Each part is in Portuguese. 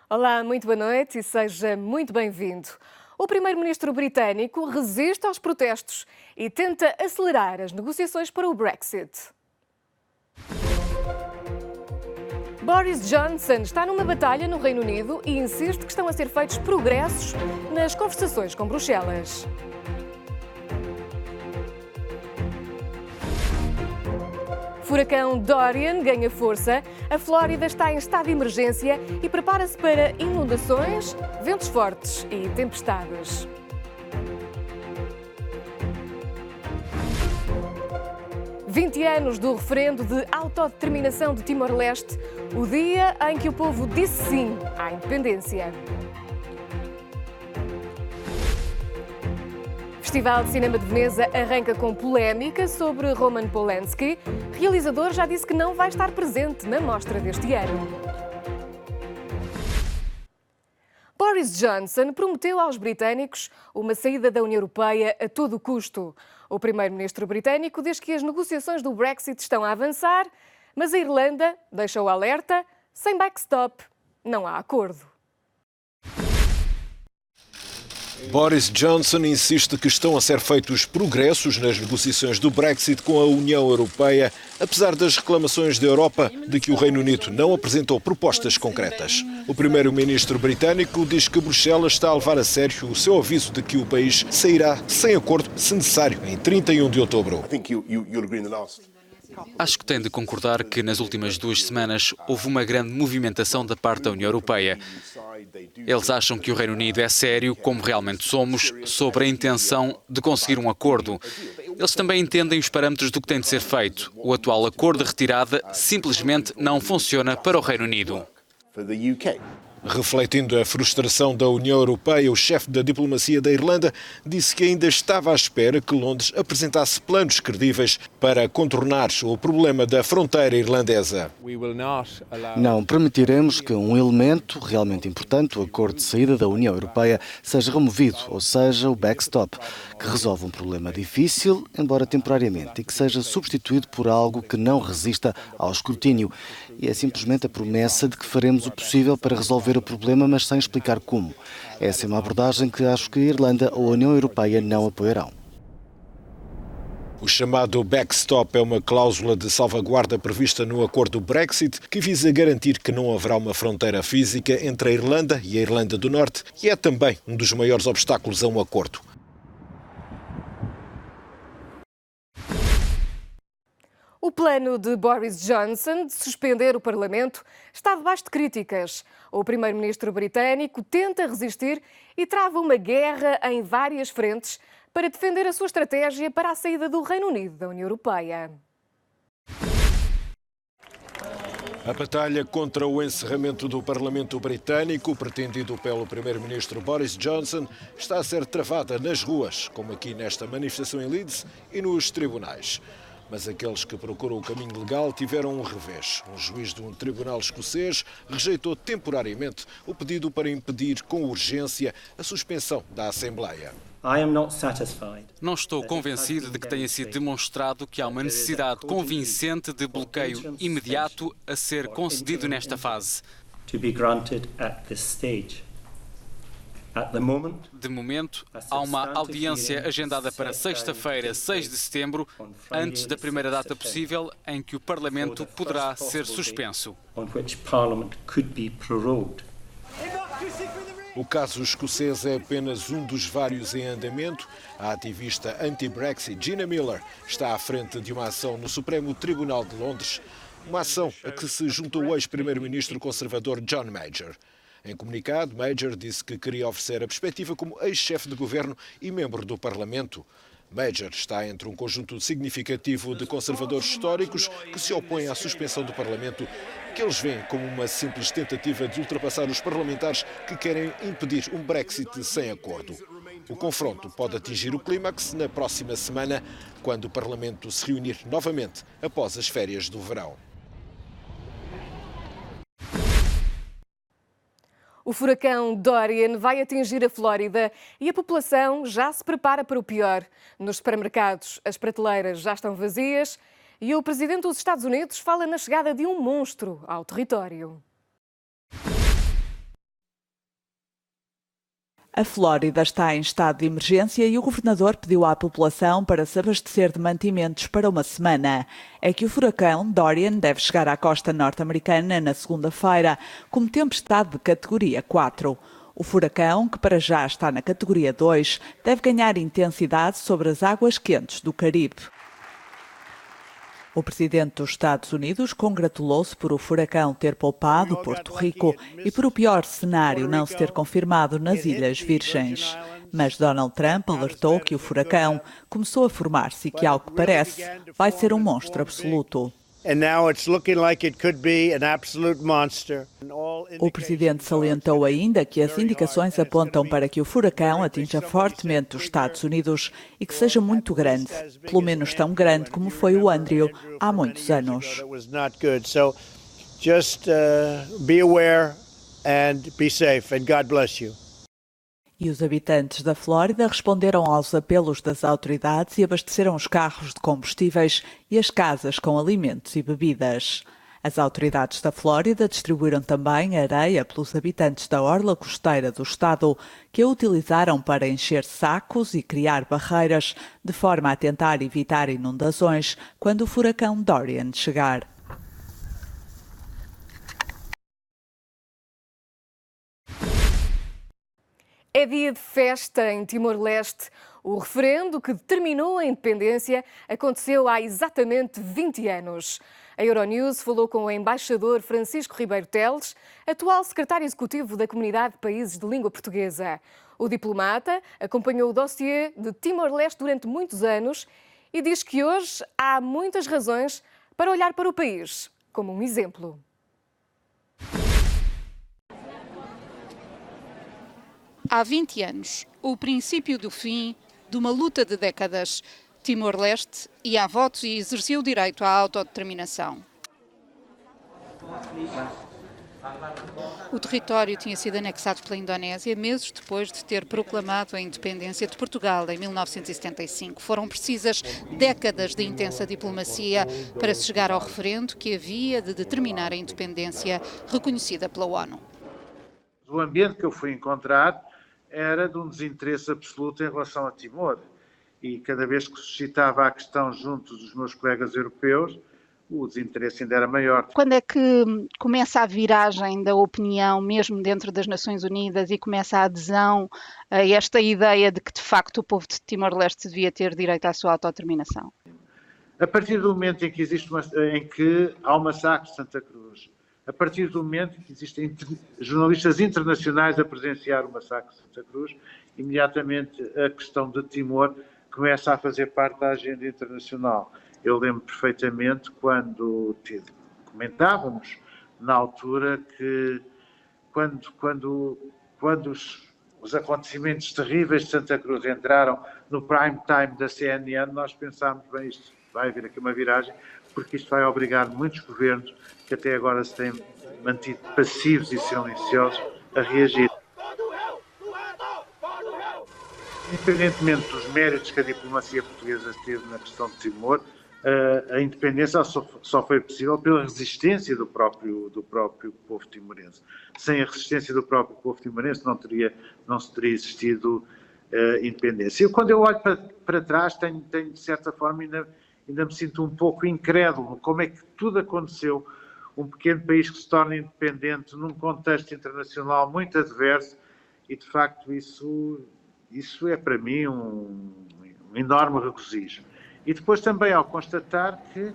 Olá, muito boa noite e seja muito bem-vindo. O primeiro-ministro britânico resiste aos protestos e tenta acelerar as negociações para o Brexit. Boris Johnson está numa batalha no Reino Unido e insiste que estão a ser feitos progressos nas conversações com Bruxelas. Furacão Dorian ganha força, a Flórida está em estado de emergência e prepara-se para inundações, ventos fortes e tempestades. Vinte anos do referendo de autodeterminação de Timor-Leste, o dia em que o povo disse sim à independência. O Festival de Cinema de Veneza arranca com polémica sobre Roman Polanski. O realizador já disse que não vai estar presente na mostra deste ano. Boris Johnson prometeu aos britânicos uma saída da União Europeia a todo custo. O primeiro-ministro britânico diz que as negociações do Brexit estão a avançar, mas a Irlanda deixa o alerta: sem backstop não há acordo. Boris Johnson insiste que estão a ser feitos progressos nas negociações do Brexit com a União Europeia, apesar das reclamações da Europa de que o Reino Unido não apresentou propostas concretas. O primeiro-ministro britânico diz que Bruxelas está a levar a sério o seu aviso de que o país sairá sem acordo, se necessário, em 31 de outubro. Acho que tem de concordar que nas últimas 2 semanas houve uma grande movimentação da parte da União Europeia. Eles acham que o Reino Unido é sério, como realmente somos, sobre a intenção de conseguir um acordo. Eles também entendem os parâmetros do que tem de ser feito. O atual acordo de retirada simplesmente não funciona para o Reino Unido. Refletindo a frustração da União Europeia, o chefe da diplomacia da Irlanda disse que ainda estava à espera que Londres apresentasse planos credíveis para contornar o problema da fronteira irlandesa. Não permitiremos que um elemento realmente importante, o acordo de saída da União Europeia, seja removido, ou seja, o backstop, que resolve um problema difícil, embora temporariamente, e que seja substituído por algo que não resista ao escrutínio. E é simplesmente a promessa de que faremos o possível para resolver o problema, mas sem explicar como. Essa é uma abordagem que acho que a Irlanda ou a União Europeia não apoiarão. O chamado backstop é uma cláusula de salvaguarda prevista no acordo Brexit que visa garantir que não haverá uma fronteira física entre a Irlanda e a Irlanda do Norte e é também um dos maiores obstáculos a um acordo. O plano de Boris Johnson de suspender o Parlamento está debaixo de críticas. O primeiro-ministro britânico tenta resistir e trava uma guerra em várias frentes para defender a sua estratégia para a saída do Reino Unido da União Europeia. A batalha contra o encerramento do Parlamento britânico, pretendido pelo primeiro-ministro Boris Johnson, está a ser travada nas ruas, como aqui nesta manifestação em Leeds, e nos tribunais. Mas aqueles que procuram o caminho legal tiveram um revés. Um juiz de um tribunal escocês rejeitou temporariamente o pedido para impedir com urgência a suspensão da Assembleia. Não estou convencido de que tenha sido demonstrado que há uma necessidade convincente de bloqueio imediato a ser concedido nesta fase. De momento, há uma audiência agendada para sexta-feira, 6 de setembro, antes da primeira data possível em que o Parlamento poderá ser suspenso. O caso escocês é apenas um dos vários em andamento. A ativista anti-Brexit Gina Miller está à frente de uma ação no Supremo Tribunal de Londres, uma ação a que se juntou o ex-primeiro-ministro conservador John Major. Em comunicado, Major disse que queria oferecer a perspectiva como ex-chefe de governo e membro do Parlamento. Major está entre um conjunto significativo de conservadores históricos que se opõem à suspensão do Parlamento, que eles veem como uma simples tentativa de ultrapassar os parlamentares que querem impedir um Brexit sem acordo. O confronto pode atingir o clímax na próxima semana, quando o Parlamento se reunir novamente após as férias do verão. O furacão Dorian vai atingir a Flórida e a população já se prepara para o pior. Nos supermercados, as prateleiras já estão vazias e o presidente dos Estados Unidos fala na chegada de um monstro ao território. A Flórida está em estado de emergência e o governador pediu à população para se abastecer de mantimentos para uma semana. É que o furacão Dorian deve chegar à costa norte-americana na segunda-feira, como tempestade de categoria 4. O furacão, que para já está na categoria 2, deve ganhar intensidade sobre as águas quentes do Caribe. O presidente dos Estados Unidos congratulou-se por o furacão ter poupado Porto Rico e por o pior cenário não se ter confirmado nas Ilhas Virgens. Mas Donald Trump alertou que o furacão começou a formar-se e que, ao que parece, vai ser um monstro absoluto. O presidente salientou ainda que as indicações apontam para que o furacão atinja fortemente os Estados Unidos e que seja muito grande, pelo menos tão grande como foi o Andrew há muitos anos. Be aware and be safe, and God bless you. E os habitantes da Flórida responderam aos apelos das autoridades e abasteceram os carros de combustíveis e as casas com alimentos e bebidas. As autoridades da Flórida distribuíram também areia pelos habitantes da orla costeira do estado, que a utilizaram para encher sacos e criar barreiras, de forma a tentar evitar inundações quando o furacão Dorian chegar. É dia de festa em Timor-Leste. O referendo que determinou a independência aconteceu há exatamente 20 anos. A Euronews falou com o embaixador Francisco Ribeiro Teles, atual secretário executivo da Comunidade de Países de Língua Portuguesa. O diplomata acompanhou o dossiê de Timor-Leste durante muitos anos e diz que hoje há muitas razões para olhar para o país como um exemplo. Há 20 anos, o princípio do fim de uma luta de décadas. Timor-Leste ia a votos e exercia o direito à autodeterminação. O território tinha sido anexado pela Indonésia meses depois de ter proclamado a independência de Portugal em 1975. Foram precisas décadas de intensa diplomacia para se chegar ao referendo que havia de determinar a independência reconhecida pela ONU. O ambiente que eu fui encontrar era de um desinteresse absoluto em relação a Timor. E cada vez que suscitava a questão junto dos meus colegas europeus, o desinteresse ainda era maior. Quando é que começa a viragem da opinião, mesmo dentro das Nações Unidas, e começa a adesão a esta ideia de que, de facto, o povo de Timor-Leste devia ter direito à sua autodeterminação? A partir do momento em que há o massacre de Santa Cruz, a partir do momento em que existem jornalistas internacionais a presenciar o massacre de Santa Cruz, imediatamente a questão de Timor começa a fazer parte da agenda internacional. Eu lembro perfeitamente quando comentávamos na altura que quando os acontecimentos terríveis de Santa Cruz entraram no prime time da CNN, nós pensámos, bem, isto vai haver aqui uma viragem, porque isto vai obrigar muitos governos que até agora se têm mantido passivos e silenciosos a reagir. Independentemente dos méritos que a diplomacia portuguesa teve na questão de Timor, a independência só foi possível pela resistência do próprio povo timorense. Sem a resistência do próprio povo timorense não se teria existido independência. Quando eu olho para trás, tenho de certa forma ainda me sinto um pouco incrédulo como é que tudo aconteceu, um pequeno país que se torna independente num contexto internacional muito adverso, e de facto isso é para mim um enorme regozijo. E depois também ao constatar que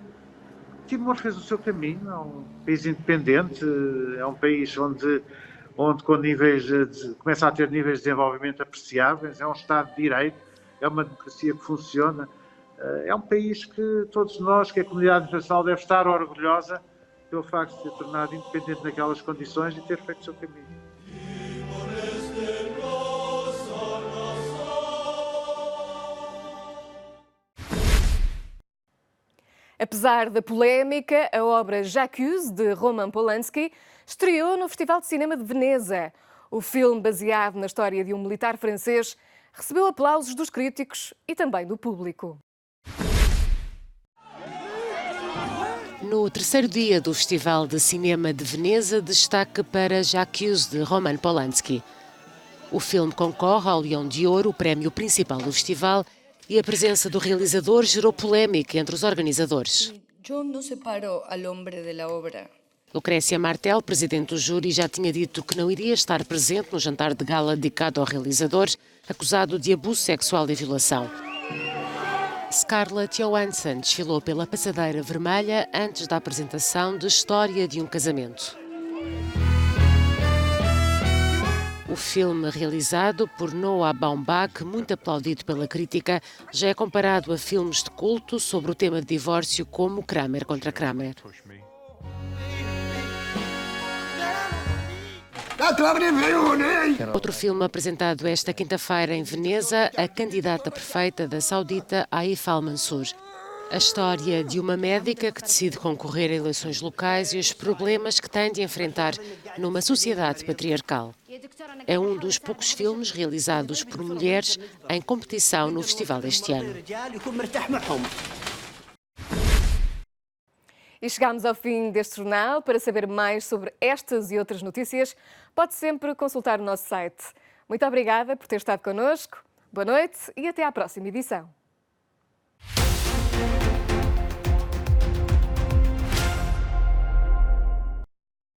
Timor fez o seu caminho, é um país independente, é um país onde com níveis começa a ter níveis de desenvolvimento apreciáveis, é um Estado de Direito, é uma democracia que funciona, é um país que todos nós, que a comunidade internacional deve estar orgulhosa pelo facto de ter tornado independente naquelas condições e ter feito o seu caminho. Apesar da polémica, a obra J'accuse, de Roman Polanski, estreou no Festival de Cinema de Veneza. O filme, baseado na história de um militar francês, recebeu aplausos dos críticos e também do público. No terceiro dia do Festival de Cinema de Veneza, destaque para J'accuse, de Roman Polanski. O filme concorre ao Leão de Ouro, o prémio principal do festival, e a presença do realizador gerou polémica entre os organizadores. Eu não separo ao homem da obra. Lucrécia Martel, presidente do júri, já tinha dito que não iria estar presente no jantar de gala dedicado ao realizador, acusado de abuso sexual e violação. Scarlett Johansson desfilou pela passadeira vermelha antes da apresentação de História de um Casamento. O filme, realizado por Noah Baumbach, muito aplaudido pela crítica, já é comparado a filmes de culto sobre o tema de divórcio como Kramer contra Kramer. Outro filme apresentado esta quinta-feira em Veneza, A Candidata Perfeita, da saudita Aif Al-Mansur. A história de uma médica que decide concorrer a eleições locais e os problemas que tem de enfrentar numa sociedade patriarcal. É um dos poucos filmes realizados por mulheres em competição no festival este ano. E chegamos ao fim deste jornal. Para saber mais sobre estas e outras notícias, pode sempre consultar o nosso site. Muito obrigada por ter estado connosco. Boa noite e até à próxima edição.